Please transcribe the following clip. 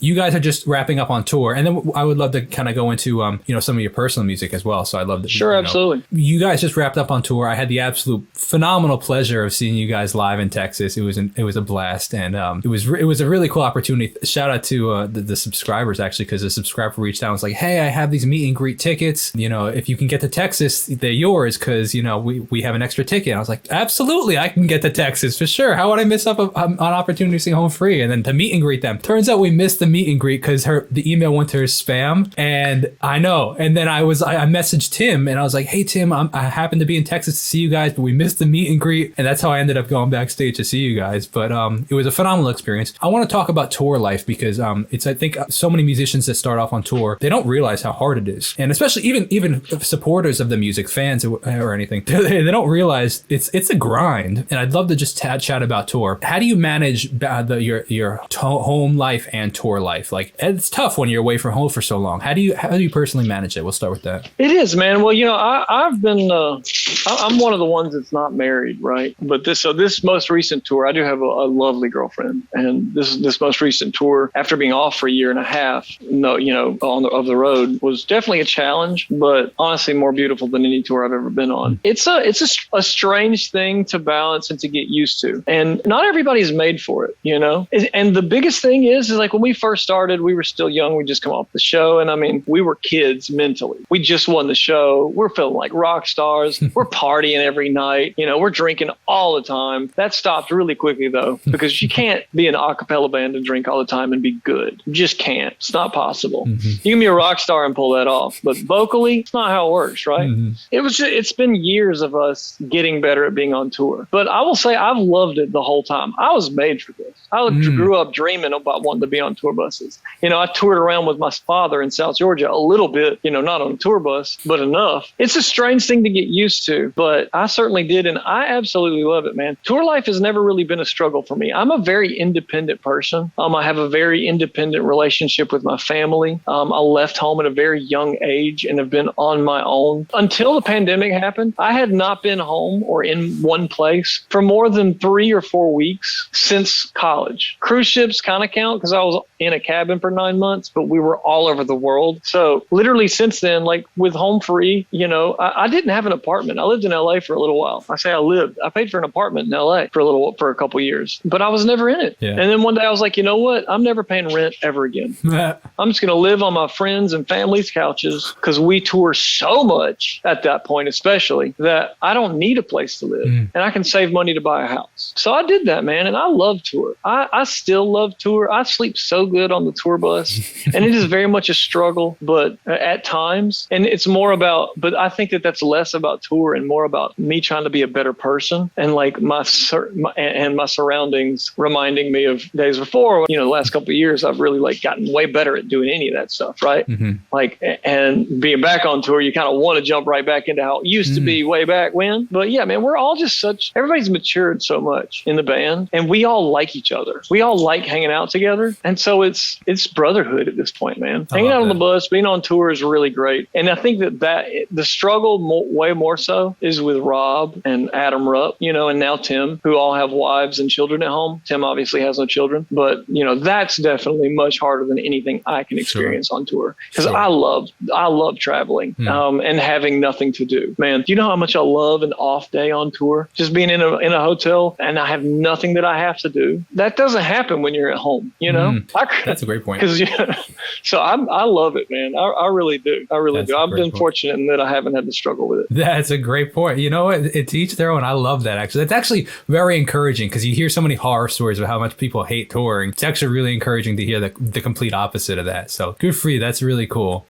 you guys are just wrapping up on tour, and then I would love to kind of go into some of your personal music as well. So I'd love to. Sure, absolutely. You guys just wrapped up on tour. I had the absolute phenomenal pleasure of seeing you guys live in Texas. It was a blast, and it was a really cool opportunity. Shout out to the subscribers actually, because the subscriber reached out and was like, "Hey, I have these meet and greet tickets. If you can get to Texas, they're yours because we have an extra ticket." And I was like, "Absolutely, I can get to Texas for sure. How would I miss up an opportunity to sing Home Free and then to meet and greet them?" Turns out we missed the meet and greet because the email went to her spam, and I know. And then I messaged Tim and I was like, "Hey Tim, I happen to be in Texas to see you guys, but we missed the meet and greet," and that's how I ended up going backstage to see you guys. But it was a phenomenal experience. I want to talk about tour life because I think so many musicians that start off on tour, they don't realize how hard it is, and especially even supporters of the music, fans or anything, they don't realize it's a grind. And I'd love to just chat about tour. How do you manage your home life and tour life? Like, it's tough when you're away from home for so long. How do you personally manage it? We'll start with that. It is, man. Well, I've been I'm one of the ones that's not married, right? But this most recent tour, I do have a lovely girlfriend, and this most recent tour, after being off for a year and a half, of the road, was definitely a challenge, but honestly more beautiful than any tour I've ever been on. It's a strange thing to balance and to get used to, and not everybody's made for it, And the biggest thing is like when we first started, we were still young. We just come off the show, and I mean, we were kids mentally. We just won the show. We're feeling like rock stars. We're partying every night. We're drinking all the time. That stopped really quickly though, because you can't be an a cappella band and drink all the time and be good. You just can't. It's not possible. Mm-hmm. You can be a rock star and pull that off, but vocally, it's not how it works, right? Mm-hmm. It's been years of us getting better at being on tour. But I will say I've loved it the whole time. I was made for this. I grew up dreaming about wanting to be on tour buses. I toured around with my father in South Georgia a little bit, not on a tour bus, but enough. It's a strange thing to get used to, but I certainly did, and I absolutely love it, man. Tour life has never really been a struggle for me. I'm a very independent person. I have a very independent relationship with my family. I left home at a very young age and have been on my own. Until the pandemic happened, I had not been home or in one place for more than 3 or 4 weeks since college. Cruise ships kind of count because I was in a cabin for 9 months, but we were all over the world. So literally since then, like with Home Free, I didn't have an apartment. I lived in LA for a little while. I paid for an apartment in LA for a couple years, but I was never in it. Yeah. And then one day I was like, you know what? I'm never paying rent ever again. I'm just going to live on my friends and family's couches because we tour so much at that point, especially that I don't need a place to live and I can save money to buy a house. So I did that, man. And I love tour. I still love tour. I sleep so good on the tour bus and it is very much a struggle, but at times, and it's more about, but I think that's less about tour and more about me trying to be a better person and like my surroundings reminding me of days before. The last couple of years, I've really like gotten way better at doing any of that stuff, right? Mm-hmm. Like, and being back on tour, you kind of want to jump right back into how it used to be way back when. But yeah, man, we're all just everybody's matured so much in the band, and we all like each other. We all like hanging out together, and so it's brotherhood at this point, man. Hanging out on the bus, being on tour is really great, and I think that the struggle way more so is with Rob and Adam Rupp, and now Tim, who all have wives and children at home. Tim obviously has no children, but that's definitely much harder than anything I can experience on tour because I love traveling and having nothing to do. Man, do you know how much I love an off day on tour? Just being in a hotel and I have nothing that I have to do. That doesn't happen when you're at home, That's a great point. So I love it, man. I really do. I really do. I've been fortunate in that I haven't had to struggle with it. That's a great point. You know what? It's each their own. I love that, actually. That's actually very encouraging because you hear so many horror stories of how much people hate touring. It's actually really encouraging to hear the complete opposite of that. So good for you. That's really cool.